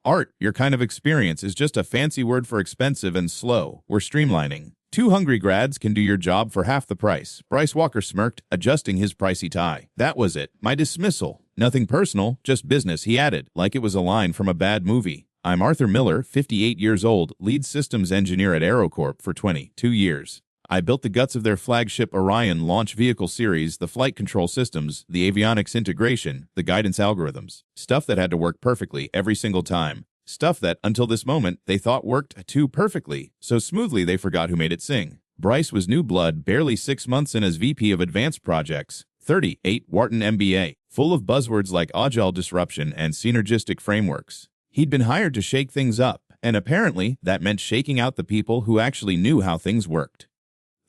Art, your kind of experience is just a fancy word for expensive and slow. We're streamlining. 2 hungry grads can do your job for half the price. Bryce Walker smirked, adjusting his pricey tie. That was it. My dismissal. Nothing personal, just business, he added, like it was a line from a bad movie. I'm Arthur Miller, 58 years old, lead systems engineer at AeroCorp for 22 years. I built the guts of their flagship Orion launch vehicle series, the flight control systems, the avionics integration, the guidance algorithms. Stuff that had to work perfectly every single time. Stuff that, until this moment, they thought worked too perfectly, so smoothly they forgot who made it sing. Bryce was new blood, barely 6 months in as VP of Advanced Projects, 38, Wharton MBA, full of buzzwords like agile disruption and synergistic frameworks. He'd been hired to shake things up, and apparently that meant shaking out the people who actually knew how things worked.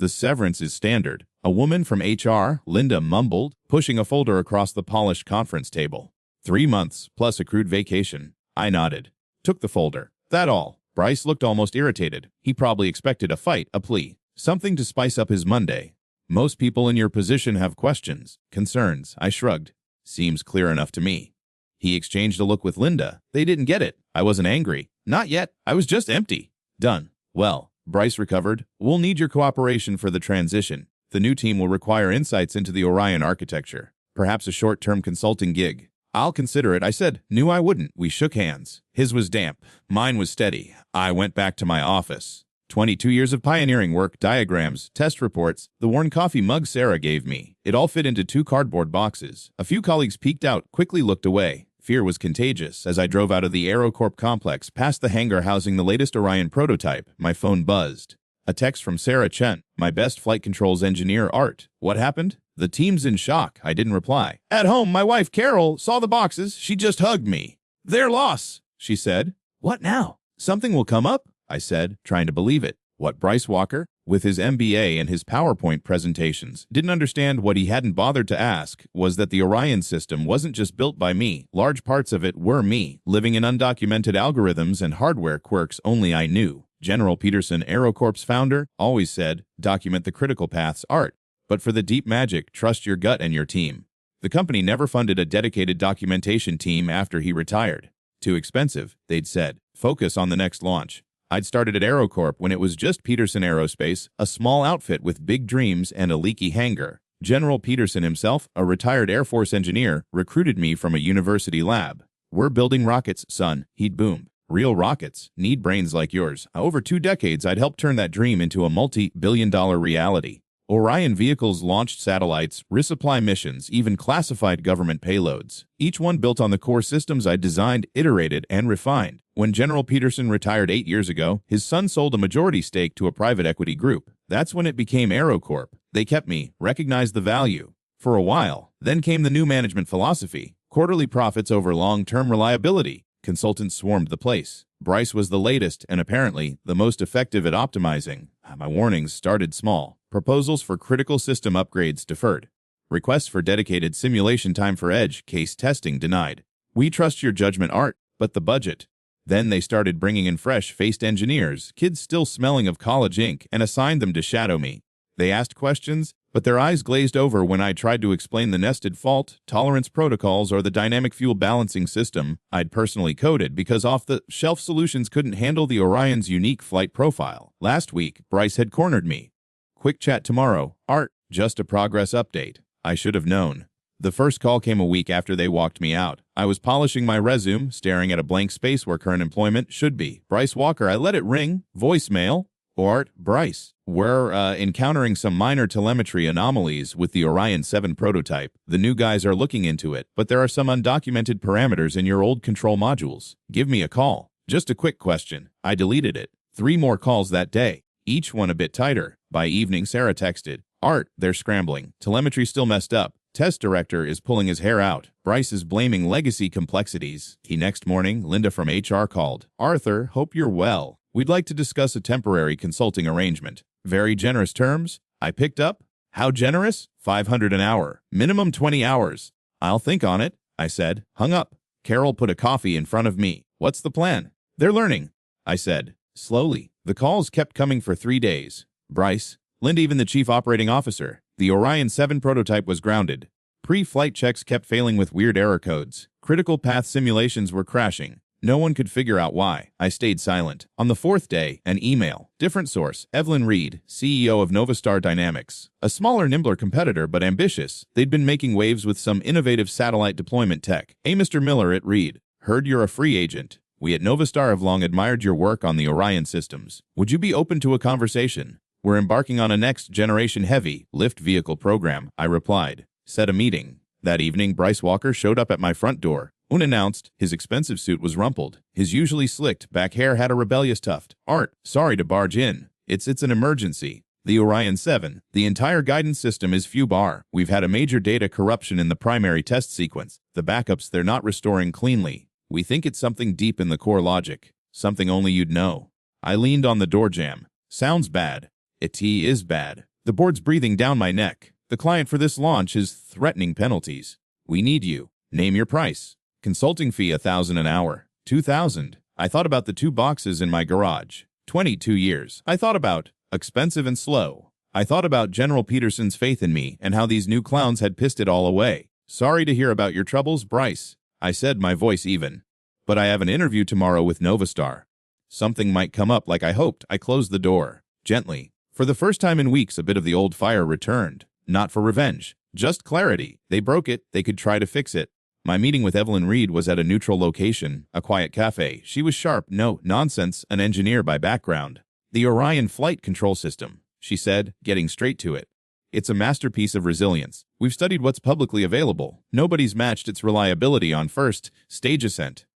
The severance is standard. A woman from HR, Linda, mumbled, pushing a folder across the polished conference table. 3 months, plus accrued vacation. I nodded. Took the folder. That all. Bryce looked almost irritated. He probably expected a fight, a plea. Something to spice up his Monday. Most people in your position have questions, concerns. I shrugged. Seems clear enough to me. He exchanged a look with Linda. They didn't get it. I wasn't angry. Not yet. I was just empty. Done. Well, Bryce recovered. We'll need your cooperation for the transition. The new team will require insights into the Orion architecture. Perhaps a short-term consulting gig. I'll consider it, I said. Knew I wouldn't. We shook hands. His was damp. Mine was steady. I went back to my office. 22 years of pioneering work, diagrams, test reports, the worn coffee mug Sarah gave me. It all fit into 2 cardboard boxes. A few colleagues peeked out, quickly looked away. Fear was contagious. As I drove out of the AeroCorp complex, past the hangar housing the latest Orion prototype, my phone buzzed. A text from Sarah Chen, my best flight controls engineer, Art. What happened? The team's in shock. I didn't reply. At home, my wife, Carol, saw the boxes. She just hugged me. Their loss, she said. What now? Something will come up, I said, trying to believe it. What Bryce Walker, with his MBA and his PowerPoint presentations, didn't understand what he hadn't bothered to ask was that the Orion system wasn't just built by me. Large parts of it were me, living in undocumented algorithms and hardware quirks only I knew. General Peterson, AeroCorp's founder, always said, document the critical paths, Art. But for the deep magic, trust your gut and your team. The company never funded a dedicated documentation team after he retired. Too expensive, they'd said. Focus on the next launch. I'd started at AeroCorp when it was just Peterson Aerospace, a small outfit with big dreams and a leaky hangar. General Peterson himself, a retired Air Force engineer, recruited me from a university lab. We're building rockets, son, he'd boomed. Real rockets need brains like yours. Over 2 decades, I'd helped turn that dream into a multi-billion-dollar reality. Orion vehicles launched satellites, resupply missions, even classified government payloads. Each one built on the core systems I designed, iterated, and refined. When General Peterson retired 8 years ago, his son sold a majority stake to a private equity group. That's when it became AeroCorp. They kept me, recognized the value. For a while, then came the new management philosophy. Quarterly profits over long-term reliability. Consultants swarmed the place. Bryce was the latest and apparently the most effective at optimizing. My warnings started small. Proposals for critical system upgrades deferred. Requests for dedicated simulation time for edge case testing denied. We trust your judgment, Art, but the budget. Then they started bringing in fresh-faced engineers, kids still smelling of college ink, and assigned them to shadow me. They asked questions, but their eyes glazed over when I tried to explain the nested fault, tolerance protocols, or the dynamic fuel balancing system I'd personally coded because off-the-shelf solutions couldn't handle the Orion's unique flight profile. Last week, Bryce had cornered me. Quick chat tomorrow. Art, just a progress update. I should have known. The first call came a week after they walked me out. I was polishing my resume, staring at a blank space where current employment should be. Bryce Walker, I let it ring. Voicemail. Art, Bryce. We're encountering some minor telemetry anomalies with the Orion 7 prototype. The new guys are looking into it, but there are some undocumented parameters in your old control modules. Give me a call. Just a quick question. I deleted it. 3 more calls that day, each one a bit tighter. By evening, Sarah texted, Art, they're scrambling. Telemetry still messed up. Test director is pulling his hair out. Bryce is blaming legacy complexities. The next morning, Linda from HR called. Arthur, hope you're well. We'd like to discuss a temporary consulting arrangement. Very generous terms. I picked up. How generous? $500 an hour. Minimum 20 hours. I'll think on it, I said. Hung up. Carol put a coffee in front of me. What's the plan? They're learning, I said. Slowly. The calls kept coming for 3 days. Bryce, Linda, even the chief operating officer. The Orion 7 prototype was grounded. Pre-flight checks kept failing with weird error codes. Critical path simulations were crashing. No one could figure out why. I stayed silent. On the fourth day, an email. Different source. Evelyn Reed, CEO of Novastar Dynamics. A smaller, nimbler competitor, but ambitious. They'd been making waves with some innovative satellite deployment tech. Hey, Mr. Miller at Reed. Heard you're a free agent. We at Novastar have long admired your work on the Orion systems. Would you be open to a conversation? We're embarking on a next-generation heavy lift vehicle program, I replied. Set a meeting. That evening, Bryce Walker showed up at my front door. Unannounced, his expensive suit was rumpled. His usually slicked back hair had a rebellious tuft. Art, sorry to barge in. It's an emergency. The Orion 7, the entire guidance system is FUBAR. We've had a major data corruption in the primary test sequence. The backups they're not restoring cleanly. We think it's something deep in the core logic. Something only you'd know. I leaned on the door jamb. Sounds bad. It is bad. The board's breathing down my neck. The client for this launch is threatening penalties. We need you. Name your price. Consulting fee $1,000 an hour. $2,000. I thought about the 2 boxes in my garage. 22 years. I thought about expensive and slow. I thought about General Peterson's faith in me and how these new clowns had pissed it all away. Sorry to hear about your troubles, Bryce, I said, my voice even. But I have an interview tomorrow with Novastar. Something might come up like I hoped. I closed the door. Gently. For the first time in weeks, a bit of the old fire returned. Not for revenge. Just clarity. They broke it. They could try to fix it. My meeting with Evelyn Reed was at a neutral location, a quiet cafe. She was sharp, no nonsense, an engineer by background. The Orion flight control system, she said, getting straight to it. It's a masterpiece of resilience. We've studied what's publicly available. Nobody's matched its reliability on first stage ascent.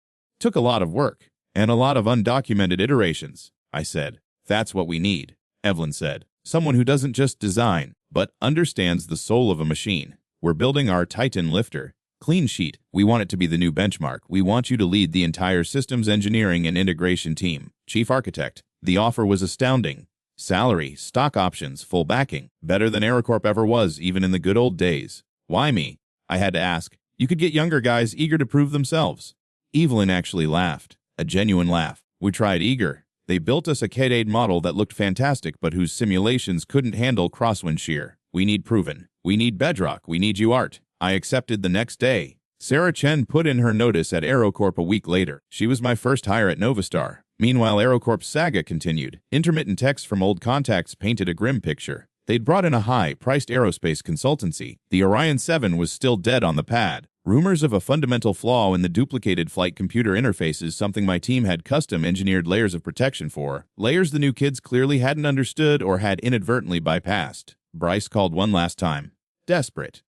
Took a lot of work, and a lot of undocumented iterations, I said. That's what we need, Evelyn said. Someone who doesn't just design, but understands the soul of a machine. We're building our Titan lifter. Clean sheet. We want it to be the new benchmark. We want you to lead the entire systems engineering and integration team. Chief architect. The offer was astounding. Salary, stock options, full backing. Better than AeroCorp ever was, even in the good old days. Why me? I had to ask. You could get younger guys eager to prove themselves. Evelyn actually laughed. A genuine laugh. We tried eager. They built us a K-8 model that looked fantastic but whose simulations couldn't handle crosswind shear. We need proven. We need bedrock. We need you, Art. I accepted the next day. Sarah Chen put in her notice at AeroCorp a week later. She was my first hire at Novastar. Meanwhile, AeroCorp's saga continued. Intermittent texts from old contacts painted a grim picture. They'd brought in a high-priced aerospace consultancy. The Orion 7 was still dead on the pad. Rumors of a fundamental flaw in the duplicated flight computer interfaces, something my team had custom-engineered layers of protection for. Layers the new kids clearly hadn't understood or had inadvertently bypassed. Bryce called one last time. Desperate.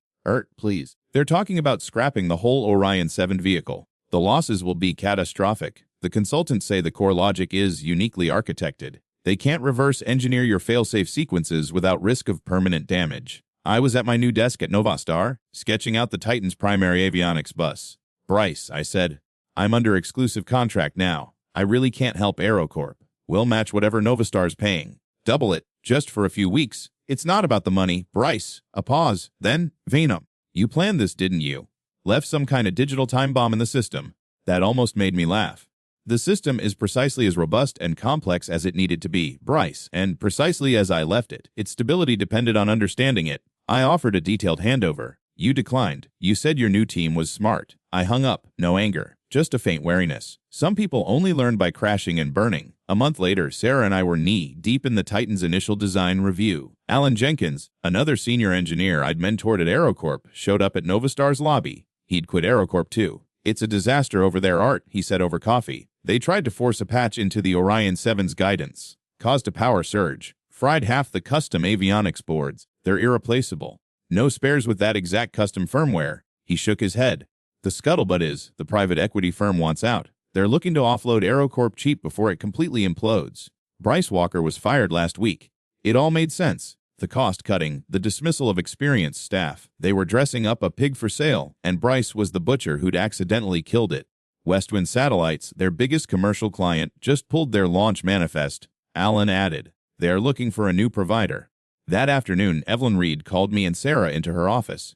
Please. They're talking about scrapping the whole Orion 7 vehicle. The losses will be catastrophic. The consultants say the core logic is uniquely architected. They can't reverse engineer your fail-safe sequences without risk of permanent damage. I was at my new desk at Novastar, sketching out the Titan's primary avionics bus. Bryce, I said, I'm under exclusive contract now. I really can't help AeroCorp. We'll match whatever Novastar's paying. Double it, just for a few weeks. It's not about the money, Bryce. A pause. Then, Venom. You planned this, didn't you? Left some kind of digital time bomb in the system. That almost made me laugh. The system is precisely as robust and complex as it needed to be, Bryce, and precisely as I left it. Its stability depended on understanding it. I offered a detailed handover. You declined. You said your new team was smart. I hung up. No anger. Just a faint wariness. Some people only learn by crashing and burning. A month later, Sarah and I were knee-deep in the Titan's initial design review. Alan Jenkins, another senior engineer I'd mentored at AeroCorp, showed up at Novastar's lobby. He'd quit AeroCorp too. It's a disaster over there, Art, he said over coffee. They tried to force a patch into the Orion 7's guidance. Caused a power surge. Fried half the custom avionics boards. They're irreplaceable. No spares with that exact custom firmware. He shook his head. The scuttlebutt is, the private equity firm wants out. They're looking to offload AeroCorp cheap before it completely implodes. Bryce Walker was fired last week. It all made sense. The cost-cutting, the dismissal of experienced staff. They were dressing up a pig for sale, and Bryce was the butcher who'd accidentally killed it. Westwind Satellites, their biggest commercial client, just pulled their launch manifest. Alan added, they are looking for a new provider. That afternoon, Evelyn Reed called me and Sarah into her office.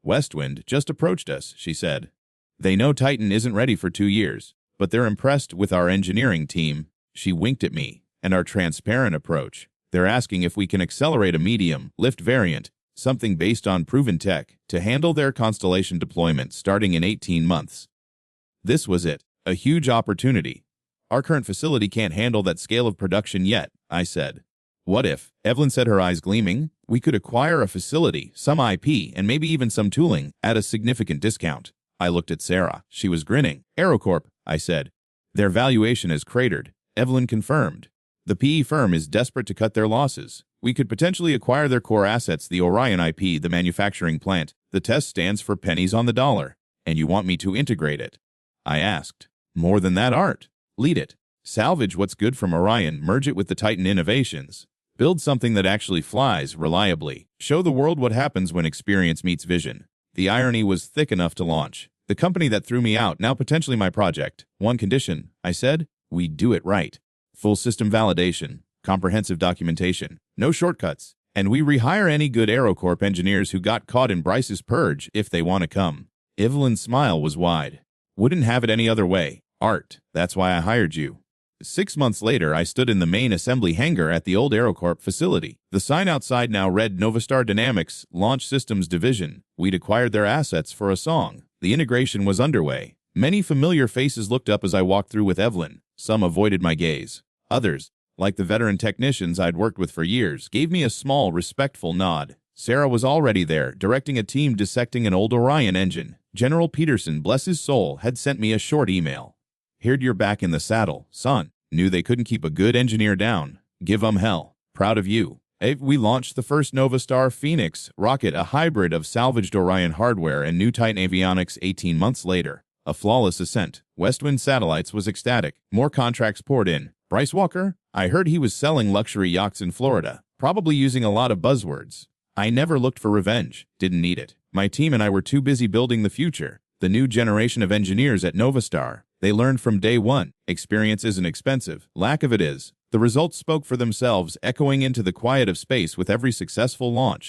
Westwind just approached us, she said. They know Titan isn't ready for 2 years, but they're impressed with our engineering team. She winked at me, and our transparent approach. They're asking if we can accelerate a medium lift variant, something based on proven tech, to handle their constellation deployment starting in 18 months. This was it. A huge opportunity. Our current facility can't handle that scale of production yet, I said. What if, Evelyn said, her eyes gleaming, we could acquire a facility, some IP, and maybe even some tooling at a significant discount? I looked at Sarah. She was grinning. AeroCorp, I said. Their valuation has cratered, Evelyn confirmed. The PE firm is desperate to cut their losses. We could potentially acquire their core assets, the Orion IP, the manufacturing plant. The test stands for pennies on the dollar. And you want me to integrate it? I asked. More than that, Art. Lead it. Salvage what's good from Orion, merge it with the Titan innovations. Build something that actually flies reliably. Show the world what happens when experience meets vision. The irony was thick enough to launch. The company that threw me out, now potentially my project. One condition, I said, we do it right. Full system validation, comprehensive documentation, no shortcuts, and we rehire any good AeroCorp engineers who got caught in Bryce's purge if they want to come. Evelyn's smile was wide. Wouldn't have it any other way. Art, that's why I hired you. 6 months later, I stood in the main assembly hangar at the old AeroCorp facility. The sign outside now read Novastar Dynamics Launch Systems Division. We'd acquired their assets for a song. The integration was underway. Many familiar faces looked up as I walked through with Evelyn. Some avoided my gaze. Others, like the veteran technicians I'd worked with for years, gave me a small, respectful nod. Sarah was already there, directing a team dissecting an old Orion engine. General Peterson, bless his soul, had sent me a short email. Heard you're back in the saddle, son. Knew they couldn't keep a good engineer down. Give 'em hell. Proud of you. We launched the first Novastar Phoenix rocket, a hybrid of salvaged Orion hardware and new Titan avionics 18 months later. A flawless ascent. Westwind Satellites was ecstatic. More contracts poured in. Bryce Walker? I heard he was selling luxury yachts in Florida, probably using a lot of buzzwords. I never looked for revenge. Didn't need it. My team and I were too busy building the future. The new generation of engineers at Novastar. They learned from day one. Experience isn't expensive. Lack of it is. The results spoke for themselves, echoing into the quiet of space with every successful launch.